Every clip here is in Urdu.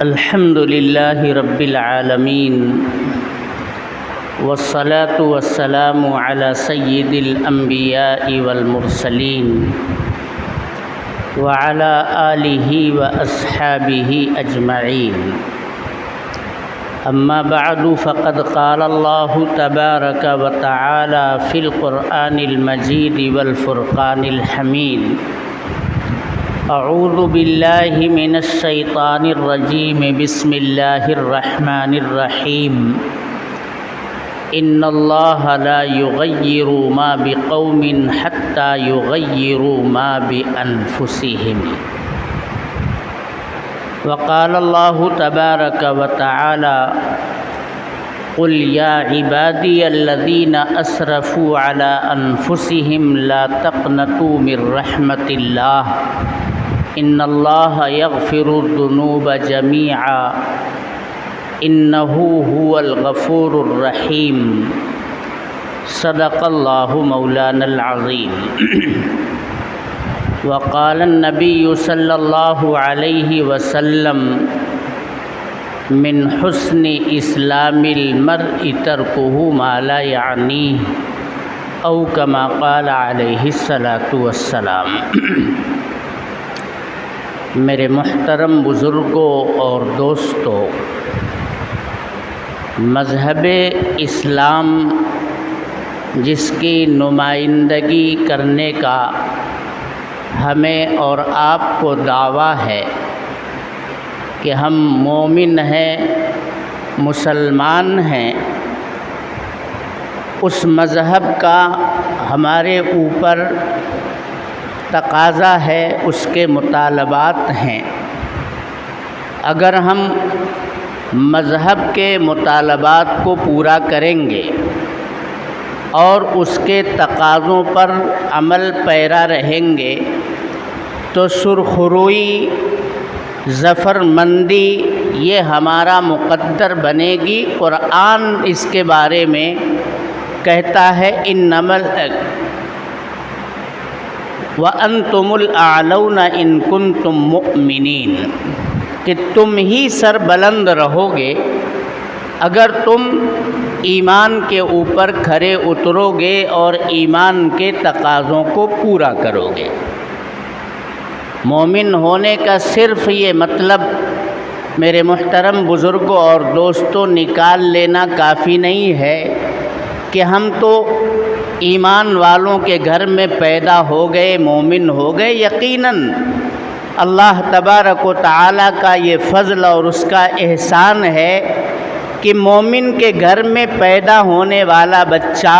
الحمد لله رب العالمين والصلاة والسلام على سيد الأنبياء والمرسلين وعلى آله وأصحابه أجمعين. أما بعد فقد قال الله تبارك وتعالى في القرآن المجيد والفرقان الحميد: أعوذ بالله من الشيطان الرجيم بسم الله الرحمن الرحيم. إن الله لا يغير ما بقوم حتى يغيروا ما بأنفسهم. وقال الله تبارك وتعالى: قل يا عبادي الذين أسرفوا على أنفسهم لا تقنطوا من رحمة الله إن الله يغفر الذنوب جميعا إنه هو الغفور الرحيم. صدق الله مولانا العظيم. وقال النبي صلى الله عليه وسلم: من حسن اسلام المرء تركه ما لا يعنيه او كما قال علیہ الصلاۃ والسلام. میرے محترم بزرگوں اور دوستوں، مذہب اسلام جس کی نمائندگی کرنے کا ہمیں اور آپ کو دعویٰ ہے کہ ہم مومن ہیں، مسلمان ہیں، اس مذہب کا ہمارے اوپر تقاضا ہے، اس کے مطالبات ہیں. اگر ہم مذہب کے مطالبات کو پورا کریں گے اور اس کے تقاضوں پر عمل پیرا رہیں گے تو سرخروئی، ظفر مندی یہ ہمارا مقدر بنے گی. قرآن اس کے بارے میں کہتا ہے: انما وانتم الاعلون ان کنتم مؤمنین، کہ تم ہی سر بلند رہو گے اگر تم ایمان کے اوپر کھرے اترو گے اور ایمان کے تقاضوں کو پورا کرو گے. مومن ہونے کا صرف یہ مطلب میرے محترم بزرگوں اور دوستوں نکال لینا کافی نہیں ہے کہ ہم تو ایمان والوں کے گھر میں پیدا ہو گئے، مومن ہو گئے. یقیناً اللہ تبارک و تعالیٰ کا یہ فضل اور اس کا احسان ہے کہ مومن کے گھر میں پیدا ہونے والا بچہ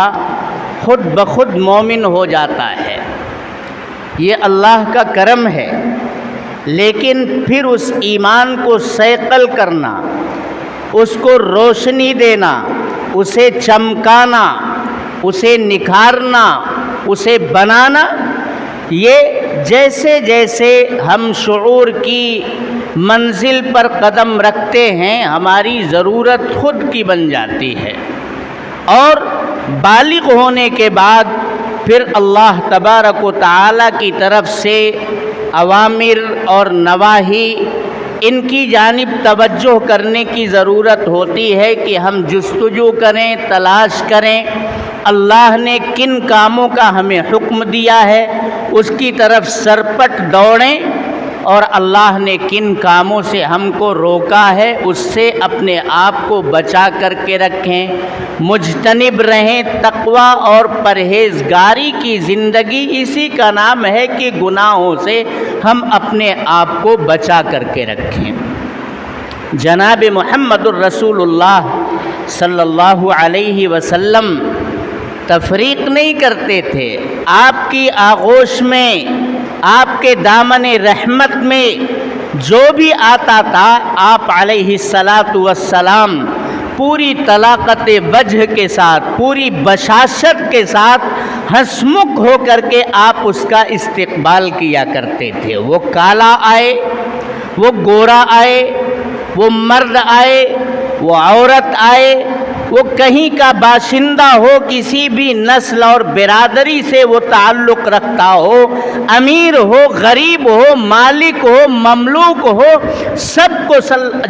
خود بخود مومن ہو جاتا ہے. یہ اللہ کا کرم ہے. لیکن پھر اس ایمان کو صیقل کرنا، اس کو روشنی دینا، اسے چمکانا، اسے نکھارنا، اسے بنانا، یہ جیسے جیسے ہم شعور کی منزل پر قدم رکھتے ہیں ہماری ضرورت خود کی بن جاتی ہے. اور بالغ ہونے کے بعد پھر اللہ تبارک و تعالیٰ کی طرف سے اوامر اور نواہی، ان کی جانب توجہ کرنے کی ضرورت ہوتی ہے کہ ہم جستجو کریں، تلاش کریں اللہ نے کن کاموں کا ہمیں حکم دیا ہے، اس کی طرف سرپٹ دوڑیں، اور اللہ نے کن کاموں سے ہم کو روکا ہے اس سے اپنے آپ کو بچا کر کے رکھیں، مجتنب رہیں. تقویٰ اور پرہیزگاری کی زندگی اسی کا نام ہے کہ گناہوں سے ہم اپنے آپ کو بچا کر کے رکھیں. جناب محمد الرسول اللہ صلی اللہ علیہ وسلم تفریق نہیں کرتے تھے. آپ کی آغوش میں، آپ کے دامن رحمت میں جو بھی آتا تھا آپ علیہ الصلاۃ والسلام پوری طلاقت وجہ کے ساتھ، پوری بشاشت کے ساتھ ہنسمکھ ہو کر کے آپ اس کا استقبال کیا کرتے تھے. وہ کالا آئے، وہ گورا آئے، وہ مرد آئے، وہ عورت آئے، وہ کہیں کا باشندہ ہو، کسی بھی نسل اور برادری سے وہ تعلق رکھتا ہو، امیر ہو، غریب ہو، مالک ہو، مملوک ہو، سب کو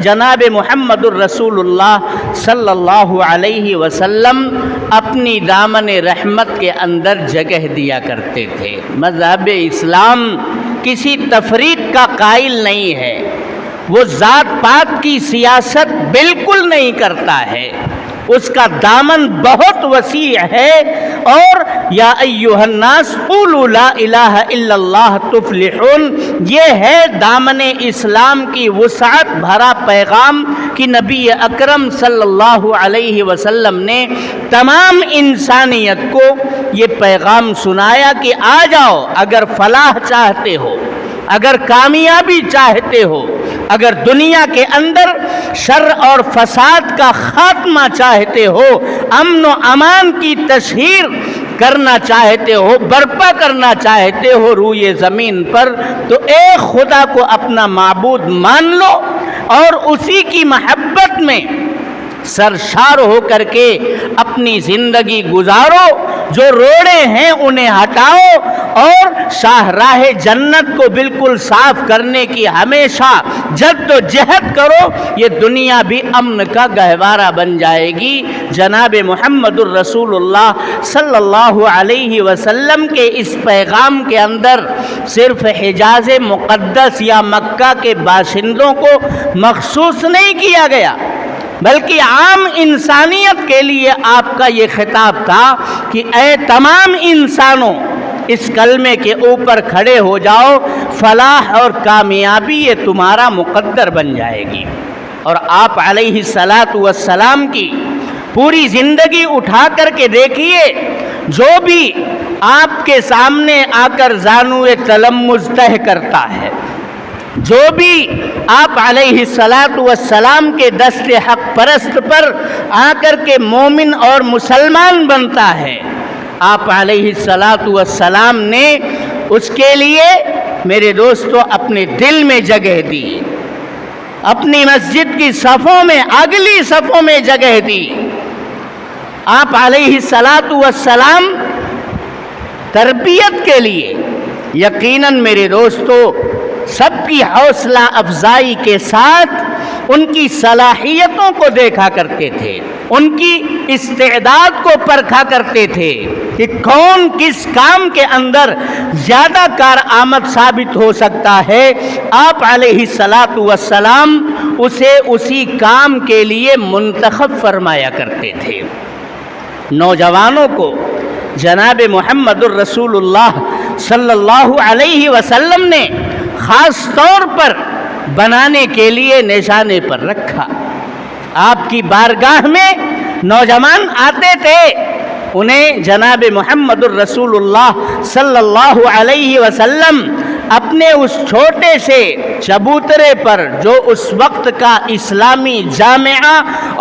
جناب محمد الرسول اللہ صلی اللہ علیہ وسلم اپنی دامن رحمت کے اندر جگہ دیا کرتے تھے۔ مذہب اسلام کسی تفریق کا قائل نہیں ہے، وہ ذات پات کی سیاست بالکل نہیں کرتا ہے، اس کا دامن بہت وسیع ہے۔ اور یا ایھا الناس قولوا لا الہ الا اللہ تفلحون، یہ ہے دامن اسلام کی وسعت بھرا پیغام کہ نبی اکرم صلی اللہ علیہ وسلم نے تمام انسانیت کو یہ پیغام سنایا کہ آ جاؤ، اگر فلاح چاہتے ہو، اگر کامیابی چاہتے ہو، اگر دنیا کے اندر شر اور فساد کا خاتمہ چاہتے ہو، امن و امان کی تشہیر کرنا چاہتے ہو، برپا کرنا چاہتے ہو روئے زمین پر، تو ایک خدا کو اپنا معبود مان لو اور اسی کی محبت میں سرشار ہو کر کے اپنی زندگی گزارو، جو روڑے ہیں انہیں ہٹاؤ اور شاہراہ جنت کو بالکل صاف کرنے کی ہمیشہ جد و جہد کرو، یہ دنیا بھی امن کا گہوارہ بن جائے گی۔ جناب محمد الرسول اللہ صلی اللہ علیہ وسلم کے اس پیغام کے اندر صرف حجاز مقدس یا مکہ کے باشندوں کو مخصوص نہیں کیا گیا، بلکہ عام انسانیت کے لیے آپ کا یہ خطاب تھا کہ اے تمام انسانوں، اس کلمے کے اوپر کھڑے ہو جاؤ، فلاح اور کامیابی یہ تمہارا مقدر بن جائے گی۔ اور آپ علیہ الصلاۃ والسلام کی پوری زندگی اٹھا کر کے دیکھیے، جو بھی آپ کے سامنے آ کر زانوئے تلمذ طے کرتا ہے، جو بھی آپ علیہ الصلاۃ والسلام کے دست حق پرست پر آ کر کے مومن اور مسلمان بنتا ہے، آپ علیہ الصلاۃ والسلام نے اس کے لیے میرے دوستو اپنے دل میں جگہ دی، اپنی مسجد کی صفوں میں، اگلی صفوں میں جگہ دی۔ آپ علیہ الصلاۃ والسلام تربیت کے لیے یقیناً میرے دوستو سب کی حوصلہ افزائی کے ساتھ ان کی صلاحیتوں کو دیکھا کرتے تھے، ان کی استعداد کو پرکھا کرتے تھے کہ کون کس کام کے اندر زیادہ کارآمد ثابت ہو سکتا ہے۔ آپ علیہ الصلاۃ والسلام اسے اسی کام کے لیے منتخب فرمایا کرتے تھے۔ نوجوانوں کو جناب محمد الرسول اللہ صلی اللہ علیہ وسلم نے خاص طور پر بنانے کے لیے نشانے پر رکھا۔ آپ کی بارگاہ میں نوجوان آتے تھے، انہیں جناب محمد الرسول اللہ صلی اللہ علیہ وسلم اپنے اس چھوٹے سے چبوترے پر، جو اس وقت کا اسلامی جامعہ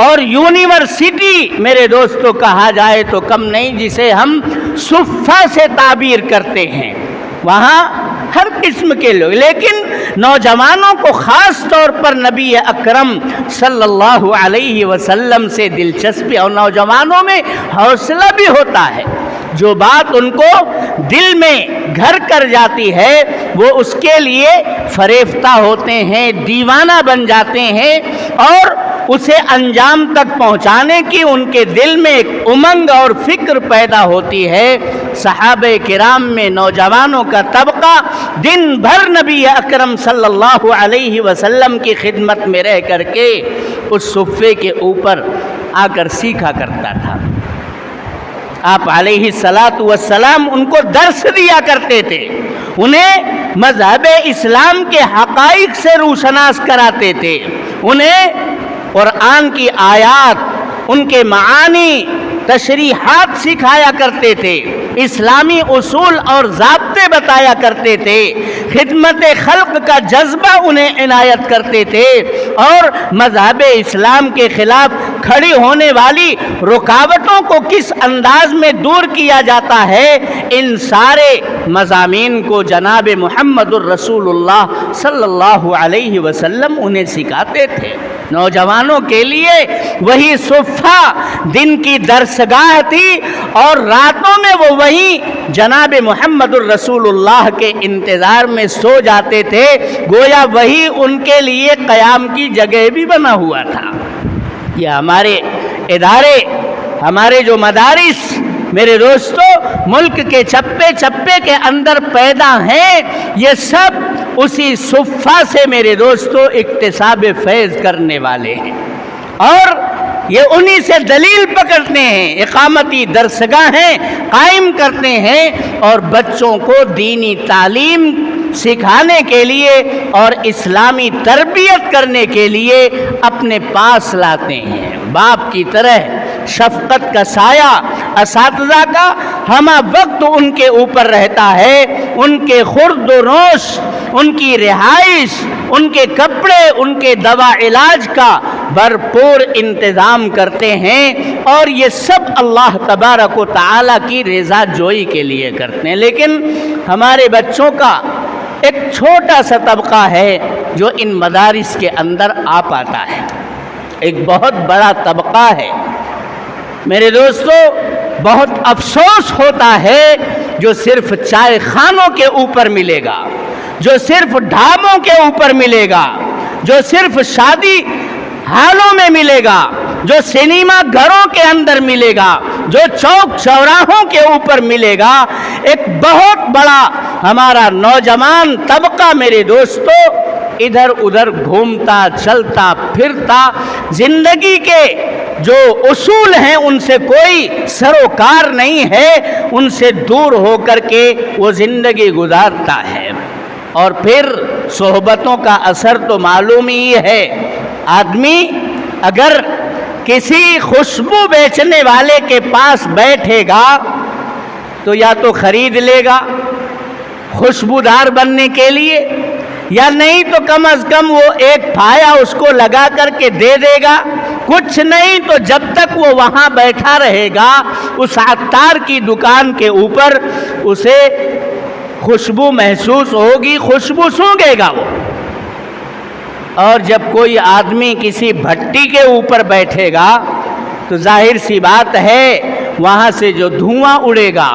اور یونیورسٹی میرے دوستوں کہا جائے تو کم نہیں، جسے ہم صفہ سے تعبیر کرتے ہیں، وہاں ہر قسم کے لوگ، لیکن نوجوانوں کو خاص طور پر نبی اکرم صلی اللہ علیہ وسلم سے دلچسپی، اور نوجوانوں میں حوصلہ بھی ہوتا ہے، جو بات ان کو دل میں گھر کر جاتی ہے وہ اس کے لیے فریفتہ ہوتے ہیں، دیوانہ بن جاتے ہیں، اور اسے انجام تک پہنچانے کی ان کے دل میں ایک امنگ اور فکر پیدا ہوتی ہے۔ صحابہ کرام میں نوجوانوں کا طبقہ دن بھر نبی اکرم صلی اللہ علیہ وسلم کی خدمت میں رہ کر کے اس صفے کے اوپر آ کر سیکھا کرتا تھا۔ آپ علیہ الصلاۃ والسلام ان کو درس دیا کرتے تھے، انہیں مذہب اسلام کے حقائق سے روشناس کراتے تھے، انہیں قرآن کی آیات، ان کے معانی، تشریحات سکھایا کرتے تھے، اسلامی اصول اور ضابطے بتایا کرتے تھے، خدمت خلق کا جذبہ انہیں عنایت کرتے تھے، اور مذہب اسلام کے خلاف کھڑی ہونے والی رکاوٹوں کو کس انداز میں دور کیا جاتا ہے، ان سارے مضامین کو جناب محمد الرسول اللہ صلی اللہ علیہ وسلم انہیں سکھاتے تھے۔ نوجوانوں کے لیے وہی صفہ دن کی درسگاہ تھی، اور راتوں میں وہ وہیں جناب محمد الرسول اللہ کے انتظار میں سو جاتے تھے، گویا وہی ان کے لیے قیام کی جگہ بھی بنا ہوا تھا۔ یہ ہمارے ادارے، ہمارے جو مدارس میرے دوستو ملک کے چپے چپے کے اندر پیدا ہیں، یہ سب اسی صفہ سے میرے دوستو اکتساب فیض کرنے والے ہیں، اور یہ انہی سے دلیل پکڑتے ہیں، اقامتی درسگاہیں قائم کرتے ہیں، اور بچوں کو دینی تعلیم سکھانے کے لیے اور اسلامی تربیت کرنے کے لیے اپنے پاس لاتے ہیں۔ باپ کی طرح شفقت کا سایہ اساتذہ کا ہمہ وقت ان کے اوپر رہتا ہے، ان کے خورد و نوش، ان کی رہائش، ان کے کپڑے، ان کے دوا علاج کا بھرپور انتظام کرتے ہیں، اور یہ سب اللہ تبارک و تعالیٰ کی رضا جوئی کے لیے کرتے ہیں۔ لیکن ہمارے بچوں کا ایک چھوٹا سا طبقہ ہے جو ان مدارس کے اندر آ پاتا ہے، ایک بہت بڑا طبقہ ہے میرے دوستو۔ بہت افسوس ہوتا ہے جو صرف چائے خانوں کے اوپر ملے گا، جو صرف ڈھابوں کے اوپر ملے گا، جو صرف شادی ہالوں میں ملے گا، جو سینما گھروں کے اندر ملے گا، جو چوک چوراہوں کے اوپر ملے گا۔ ایک بہت بڑا ہمارا نوجوان طبقہ میرے دوستو ادھر ادھر گھومتا چلتا پھرتا، زندگی کے جو اصول ہیں ان سے کوئی سروکار نہیں ہے، ان سے دور ہو کر کے وہ زندگی گزارتا ہے۔ اور پھر صحبتوں کا اثر تو معلوم ہی ہے، آدمی اگر کسی خوشبو بیچنے والے کے پاس بیٹھے گا تو یا تو خرید لے گا خوشبودار بننے کے لیے، یا نہیں تو کم از کم وہ ایک پھایا اس کو لگا کر کے دے دے گا، کچھ نہیں تو جب تک وہ وہاں بیٹھا رہے گا اس عطار کی دکان کے اوپر اسے خوشبو محسوس ہوگی، خوشبو سونگھے گا وہ۔ اور جب کوئی آدمی کسی بھٹی کے اوپر بیٹھے گا تو ظاہر سی بات ہے وہاں سے جو دھواں اڑے گا،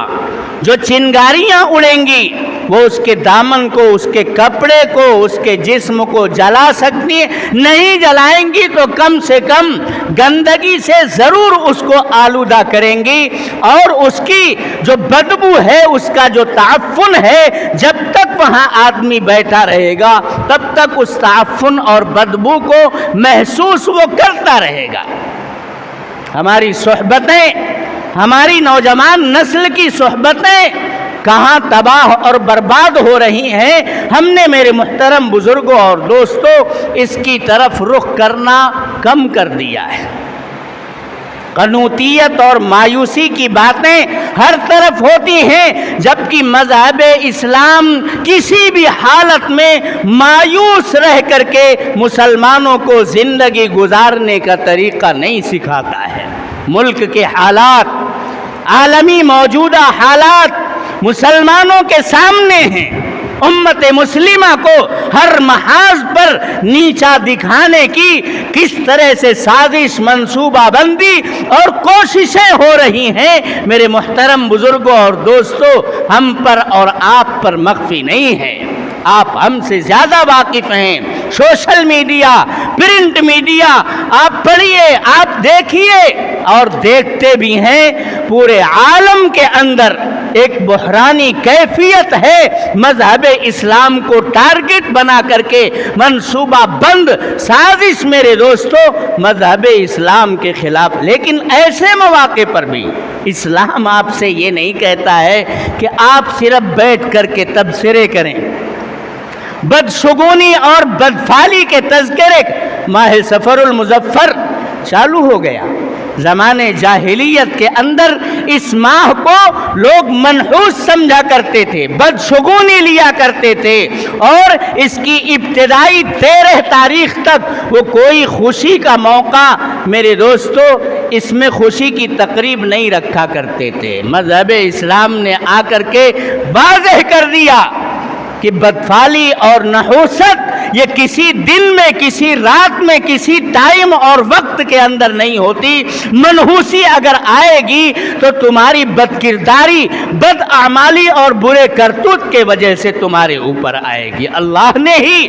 جو چنگاریاں اڑیں گی، وہ اس کے دامن کو، اس کے کپڑے کو، اس کے جسم کو جلا سکتی ہیں، نہیں جلائیں گی تو کم سے کم گندگی سے ضرور اس کو آلودہ کریں گی، اور اس کی جو بدبو ہے، اس کا جو تعفن ہے، جب تک وہاں آدمی بیٹھا رہے گا تب تک اس تعفن اور بدبو کو محسوس وہ کرتا رہے گا۔ ہماری صحبتیں، ہماری نوجوان نسل کی صحبتیں کہاں تباہ اور برباد ہو رہی ہیں، ہم نے میرے محترم بزرگوں اور دوستوں اس کی طرف رخ کرنا کم کر دیا ہے۔ قنوطیت اور مایوسی کی باتیں ہر طرف ہوتی ہیں، جبکہ مذہب اسلام کسی بھی حالت میں مایوس رہ کر کے مسلمانوں کو زندگی گزارنے کا طریقہ نہیں سکھاتا ہے۔ ملک کے حالات، عالمی موجودہ حالات مسلمانوں کے سامنے ہیں، امت مسلمہ کو ہر محاذ پر نیچا دکھانے کی کس طرح سے سازش، منصوبہ بندی اور کوششیں ہو رہی ہیں میرے محترم بزرگوں اور دوستوں، ہم پر اور آپ پر مخفی نہیں ہے، آپ ہم سے زیادہ واقف ہیں۔ سوشل میڈیا، پرنٹ میڈیا آپ پڑھیے، آپ دیکھیے، اور دیکھتے بھی ہیں پورے عالم کے اندر ایک بحرانی کیفیت ہے، مذہب اسلام کو ٹارگٹ بنا کر کے منصوبہ بند سازش میرے دوستو مذہب اسلام کے خلاف۔ لیکن ایسے مواقع پر بھی اسلام آپ سے یہ نہیں کہتا ہے کہ آپ صرف بیٹھ کر کے تبصرے کریں، بدشگونی اور بدفعلی کے تذکرے۔ ماہ سفر المظفر چالو ہو گیا، زمانے جاہلیت کے اندر اس ماہ کو لوگ منحوس سمجھا کرتے تھے، بدشگونی لیا کرتے تھے، اور اس کی ابتدائی 13 تاریخ تک وہ کوئی خوشی کا موقع میرے دوستو اس میں خوشی کی تقریب نہیں رکھا کرتے تھے۔ مذہب اسلام نے آ کر کے واضح کر دیا کہ بدفعلی اور نحوست یہ کسی دن میں، کسی رات میں، کسی ٹائم اور وقت کے اندر نہیں ہوتی۔ منحوسی اگر آئے گی تو تمہاری بد کرداری، بد اعمالی اور برے کرتوت کے وجہ سے تمہارے اوپر آئے گی۔ اللہ نے ہی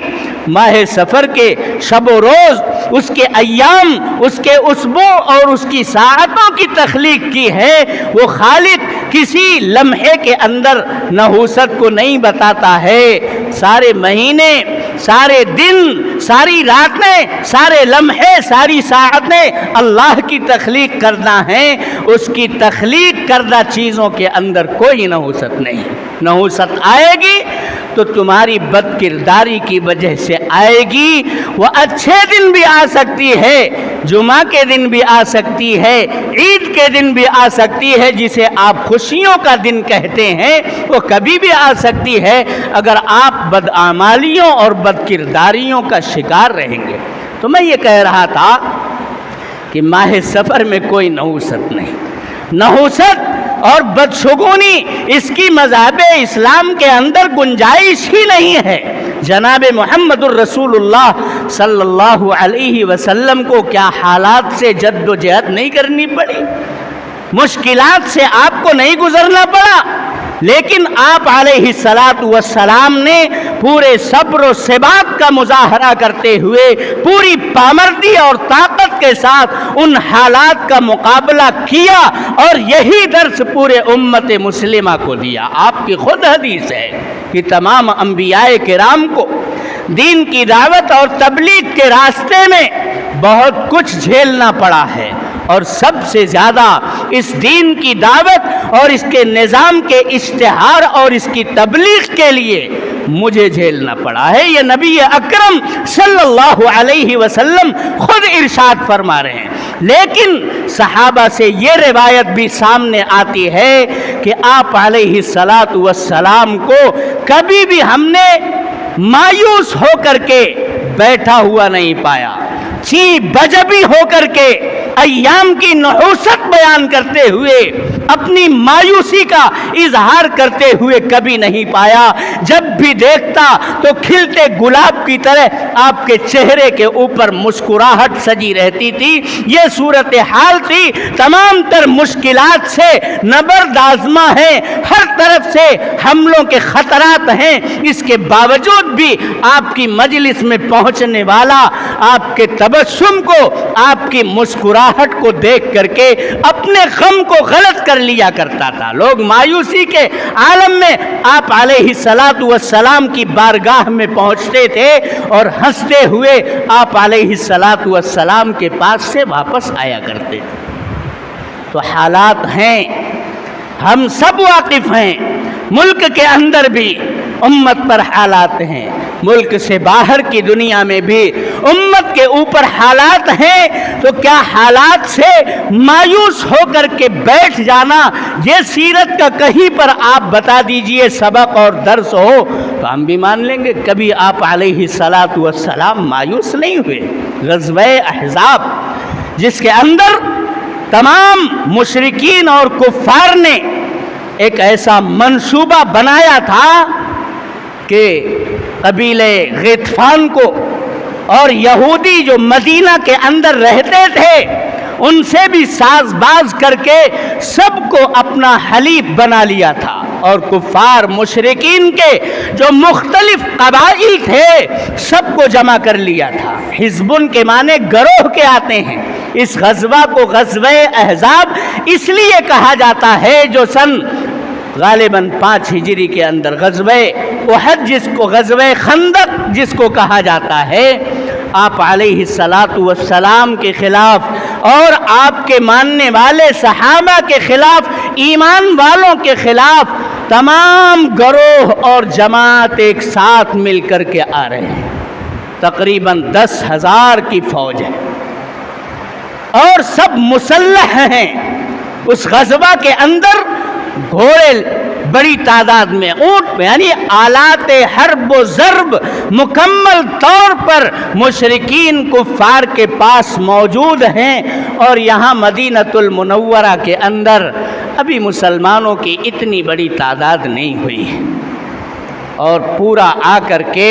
ماہ سفر کے شب و روز، اس کے ایام، اس کے اسبوع اور اس کی ساعتوں کی تخلیق کی ہے۔ وہ خالق کسی لمحے کے اندر نحوست کو نہیں بتاتا ہے۔ سارے مہینے، سارے دن، ساری راتیں، سارے لمحے، ساری ساعتیں اللہ کی تخلیق کرنا ہے۔ اس کی تخلیق کردہ چیزوں کے اندر کوئی نحوست نہیں۔ نحوست آئے گی تو تمہاری بد کرداری کی وجہ سے آئے گی۔ وہ اچھے دن بھی آ سکتی ہے، جمعہ کے دن بھی آ سکتی ہے، عید کے دن بھی آ سکتی ہے، جسے آپ خوشیوں کا دن کہتے ہیں، وہ کبھی بھی آ سکتی ہے اگر آپ بدعمالیوں اور بد کرداریوں کا شکار رہیں گے۔ تو میں یہ کہہ رہا تھا کہ ماہ سفر میں کوئی نحوست نہیں۔ نحوست اور بدشگونی اس کی مذہب اسلام کے اندر گنجائش ہی نہیں ہے۔ جناب محمد الرسول اللہ صلی اللہ علیہ وسلم کو کیا حالات سے جد و جہد نہیں کرنی پڑی، مشکلات سے آپ کو نہیں گزرنا پڑا، لیکن آپ علیہ الصلاۃ والسلام نے پورے صبر و ثبات کا مظاہرہ کرتے ہوئے پوری پامردی اور طاقت کے ساتھ ان حالات کا مقابلہ کیا، اور یہی درس پورے امت مسلمہ کو دیا۔ آپ کی خود حدیث ہے کہ تمام انبیاء کرام کو دین کی دعوت اور تبلیغ کے راستے میں بہت کچھ جھیلنا پڑا ہے، اور سب سے زیادہ اس دین کی دعوت اور اس کے نظام کے اشتہار اور اس کی تبلیغ کے لیے مجھے جھیلنا پڑا ہے۔ یہ نبی اکرم صلی اللہ علیہ وسلم خود ارشاد فرما رہے ہیں۔ لیکن صحابہ سے یہ روایت بھی سامنے آتی ہے کہ آپ علیہ الصلاۃ والسلام کو کبھی بھی ہم نے مایوس ہو کر کے بیٹھا ہوا نہیں پایا، چی بجبی ہو کر کے ایام کی نحوست بیان کرتے ہوئے، اپنی مایوسی کا اظہار کرتے ہوئے کبھی نہیں پایا۔ جب بھی دیکھتا تو کھلتے گلاب کی طرح آپ کے چہرے کے اوپر مسکراہٹ سجی رہتی تھی۔ یہ صورتحال تھی، تمام تر مشکلات سے نبرد آزما ہے، ہر طرف سے حملوں کے خطرات ہیں، اس کے باوجود بھی آپ کی مجلس میں پہنچنے والا آپ کے تبسم کو، آپ کی مسکراہٹ کو دیکھ کر کے اپنے غم کو غلط کر لیا کرتا تھا۔ لوگ مایوسی کے عالم میں آپ علیہ الصلاۃ والسلام کی بارگاہ میں پہنچتے تھے اور ہنستے ہوئے آپ علیہ الصلاۃ والسلام کے پاس سے واپس آیا کرتے تھے۔ تو حالات ہیں، ہم سب واقف ہیں، ملک کے اندر بھی امت پر حالات ہیں، ملک سے باہر کی دنیا میں بھی امت کے اوپر حالات ہیں۔ تو کیا حالات سے مایوس ہو کر کے بیٹھ جانا، یہ سیرت کا کہیں پر آپ بتا دیجئے سبق اور درس ہو تو ہم بھی مان لیں گے۔ کبھی آپ علیہ الصلاۃ والسلام مایوس نہیں ہوئے۔ غزوہ احزاب جس کے اندر تمام مشرکین اور کفار نے ایک ایسا منصوبہ بنایا تھا کہ قبیلے غطفان کو اور یہودی جو مدینہ کے اندر رہتے تھے ان سے بھی ساز باز کر کے سب کو اپنا حلیف بنا لیا تھا، اور کفار مشرکین کے جو مختلف قبائل تھے سب کو جمع کر لیا تھا۔ حزبن کے معنی گروہ کے آتے ہیں۔ اس غزوہ کو غزوہ احزاب اس لیے کہا جاتا ہے جو سن غالباً 5 ہجری کے اندر غزوہ احد، جس کو غزوہ خندق جس کو کہا جاتا ہے، آپ علیہ الصلاۃ والسلام کے خلاف اور آپ کے ماننے والے صحابہ کے خلاف، ایمان والوں کے خلاف تمام گروہ اور جماعت ایک ساتھ مل کر کے آ رہے ہیں۔ تقریباً 10,000 کی فوج ہے اور سب مسلح ہیں۔ اس غزوہ کے اندر گھوڑے بڑی تعداد میں، اونٹ یعنی آلات حرب و ضرب مکمل طور پر مشرکین کفار کے پاس موجود ہیں، اور یہاں مدینۃ المنورہ کے اندر ابھی مسلمانوں کی اتنی بڑی تعداد نہیں ہوئی ہے، اور پورا آ کر کے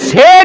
6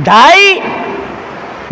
2.5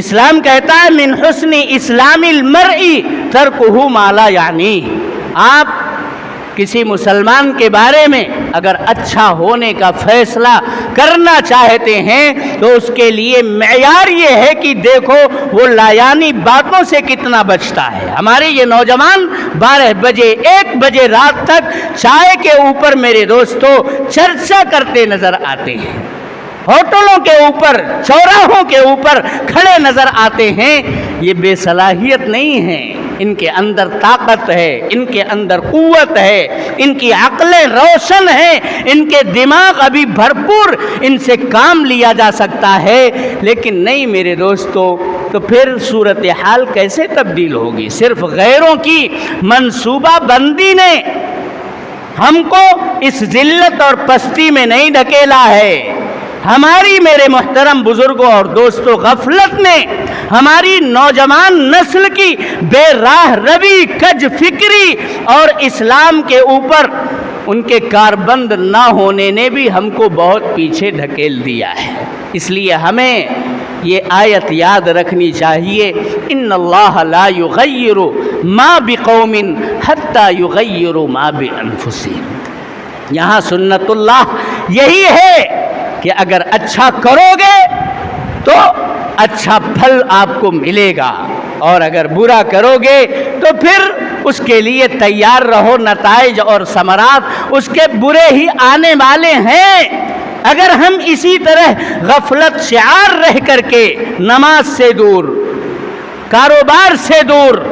اسلام کہتا ہے من حسن اسلام المرء ترکہ ما لا یعنی، آپ کسی مسلمان کے بارے میں اگر اچھا ہونے کا فیصلہ کرنا چاہتے ہیں تو اس کے لیے معیار یہ ہے کہ دیکھو وہ لایانی باتوں سے کتنا بچتا ہے۔ ہمارے یہ نوجوان 12 بجے 1 بجے رات تک چائے کے اوپر میرے دوستو چرچا کرتے نظر آتے ہیں، ہوٹلوں کے اوپر چوراہوں کے اوپر کھڑے نظر آتے ہیں۔ یہ بے صلاحیت نہیں ہے، ان کے اندر طاقت ہے، ان کے اندر قوت ہے، ان کی عقلیں روشن ہیں، ان کے دماغ ابھی بھرپور، ان سے کام لیا جا سکتا ہے، لیکن نہیں میرے دوستو، تو پھر صورتحال کیسے تبدیل ہوگی؟ صرف غیروں کی منصوبہ بندی نے ہم کو اس ذلت اور پستی میں نہیں ڈھکیلا ہے، ہماری میرے محترم بزرگوں اور دوستوں غفلت نے ہماری نوجوان نسل کی بے راہ روی، کج فکری اور اسلام کے اوپر ان کے کاربند نہ ہونے نے بھی ہم کو بہت پیچھے ڈھکیل دیا ہے۔ اس لیے ہمیں یہ آیت یاد رکھنی چاہیے، ان اللہ لا یغیر ما بقوم حتی یغیروا ما بانفسہم۔ یہاں سنت اللہ یہی ہے کہ اگر اچھا کرو گے تو اچھا پھل آپ کو ملے گا، اور اگر برا کرو گے تو پھر اس کے لیے تیار رہو، نتائج اور ثمرات اس کے برے ہی آنے والے ہیں۔ اگر ہم اسی طرح غفلت شعار رہ کر کے نماز سے دور، کاروبار سے دور،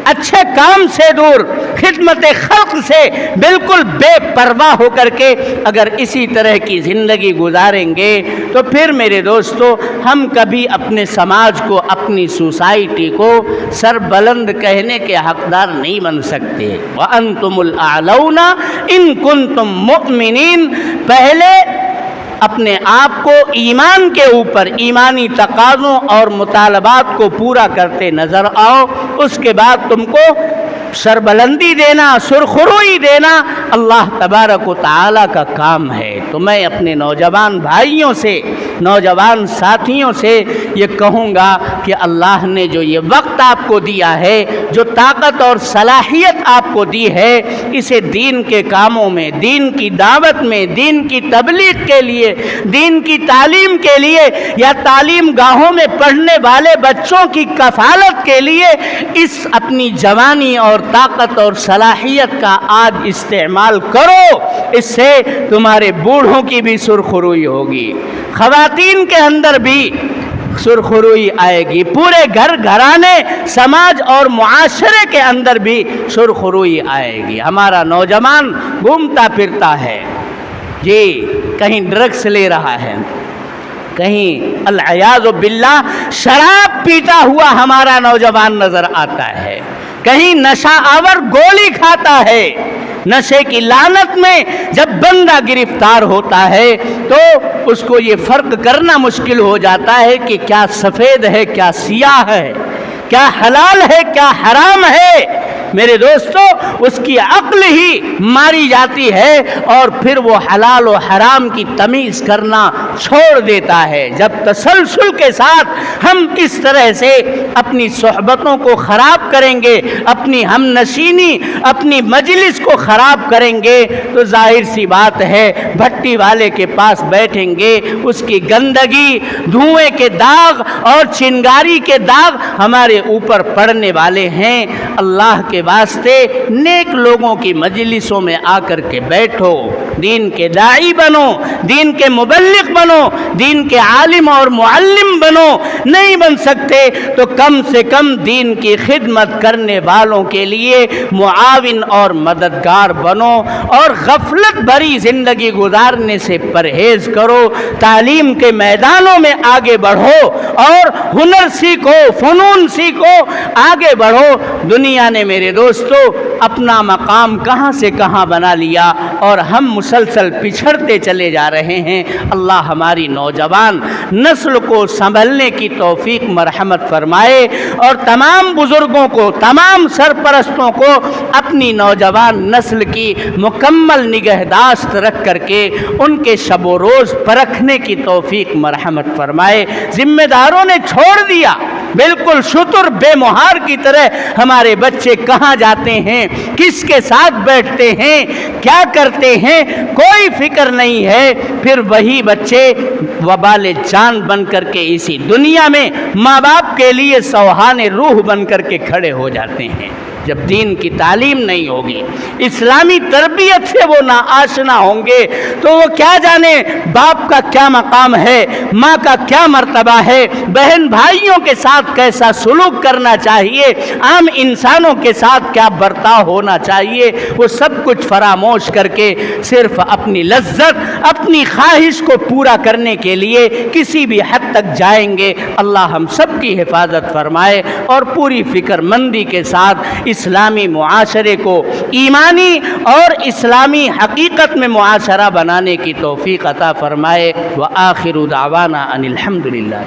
اچھے کام سے دور، خدمت خلق سے بالکل بے پرواہ ہو کر کے اگر اسی طرح کی زندگی گزاریں گے تو پھر میرے دوستو ہم کبھی اپنے سماج کو، اپنی سوسائٹی کو سر بلند کہنے کے حقدار نہیں بن سکتے۔ وَأَنْتُمُ الْأَعْلَوْنَ إِن كُنتُم مُؤْمِنِينَ۔ پہلے اپنے آپ کو ایمان کے اوپر ایمانی تقاضوں اور مطالبات کو پورا کرتے نظر آؤ، اس کے بعد تم کو سربلندی دینا، سرخروئی دینا اللہ تبارک و تعالیٰ کا کام ہے۔ تو میں اپنے نوجوان بھائیوں سے، نوجوان ساتھیوں سے یہ کہوں گا کہ اللہ نے جو یہ وقت آپ کو دیا ہے، جو طاقت اور صلاحیت آپ کو دی ہے، اسے دین کے کاموں میں، دین کی دعوت میں، دین کی تبلیغ کے لیے، دین کی تعلیم کے لیے یا تعلیم گاہوں میں پڑھنے والے بچوں کی کفالت کے لیے اس اپنی جوانی اور طاقت اور صلاحیت کا آج استعمال کرو۔ اس سے تمہارے بوڑھوں کی بھی سرخروئی ہوگی، خواتین کے اندر بھی سرخروئی آئے گی، پورے گھر گھرانے، سماج اور معاشرے کے اندر بھی سرخروئی آئے گی۔ ہمارا نوجوان گھومتا پھرتا ہے جی، کہیں ڈرگس لے رہا ہے، کہیں العیاذ باللہ شراب پیتا ہوا ہمارا نوجوان نظر آتا ہے، کہیں نشہ آور گولی کھاتا ہے۔ نشے کی لعنت میں جب بندہ گرفتار ہوتا ہے تو اس کو یہ فرق کرنا مشکل ہو جاتا ہے کہ کیا سفید ہے، کیا سیاہ ہے، کیا حلال ہے، کیا حرام ہے۔ میرے دوستو اس کی عقل ہی ماری جاتی ہے اور پھر وہ حلال و حرام کی تمیز کرنا چھوڑ دیتا ہے۔ جب تسلسل کے ساتھ ہم اس طرح سے اپنی صحبتوں کو خراب کریں گے، اپنی ہم نشینی، اپنی مجلس کو خراب کریں گے تو ظاہر سی بات ہے بھٹی والے کے پاس بیٹھیں گے، اس کی گندگی، دھوئیں کے داغ اور چنگاری کے داغ ہمارے اوپر پڑنے والے ہیں۔ اللہ کے واسطے نیک لوگوں کی مجلسوں میں آ کر کے بیٹھو، دین کے داعی بنو، دین کے مبلغ بنو، دین کے عالم اور معلم بنو۔ نہیں بن سکتے تو کم سے کم دین کی خدمت کرنے والوں کے لیے معاون اور مددگار بنو، اور غفلت بھری زندگی گزارنے سے پرہیز کرو۔ تعلیم کے میدانوں میں آگے بڑھو اور ہنر سیکھو، فنون سیکھو، آگے بڑھو۔ دنیا نے میرے دوستو اپنا مقام کہاں سے کہاں بنا لیا اور ہم مسلسل پچھڑتے چلے جا رہے ہیں۔ اللہ ہماری نوجوان نسل کو سنبھلنے کی توفیق مرحمت فرمائے، اور تمام بزرگوں کو، تمام سرپرستوں کو اپنی نوجوان نسل کی مکمل نگہداشت رکھ کر کے ان کے شب و روز پرکھنے کی توفیق مرحمت فرمائے۔ ذمہ داروں نے چھوڑ دیا بالکل شتر بے مہار کی طرح ہمارے بچے کہاں جاتے ہیں، کس کے ساتھ بیٹھتے ہیں، کیا کرتے ہیں، کوئی فکر نہیں ہے۔ پھر وہی بچے وبال جان بن کر کے اسی دنیا میں ماں باپ کے لیے سوہان روح بن کر کے کھڑے ہو جاتے ہیں۔ جب دین کی تعلیم نہیں ہوگی، اسلامی تربیت سے وہ نا آشنا ہوں گے تو وہ کیا جانے باپ کا کیا مقام ہے، ماں کا کیا مرتبہ ہے، بہن بھائیوں کے ساتھ کیسا سلوک کرنا چاہیے، عام انسانوں کے ساتھ کیا برتاؤ ہونا چاہیے، وہ سب کچھ فراموش کر کے صرف اپنی لذت، اپنی خواہش کو پورا کرنے کے لیے کسی بھی حد تک جائیں گے۔ اللہ ہم سب کی حفاظت فرمائے اور پوری فکر مندی کے ساتھ اسلامی معاشرے کو ایمانی اور اسلامی حقیقت میں معاشرہ بنانے کی توفیق عطا فرمائے۔ وآخر دعوانا ان الحمدللہ۔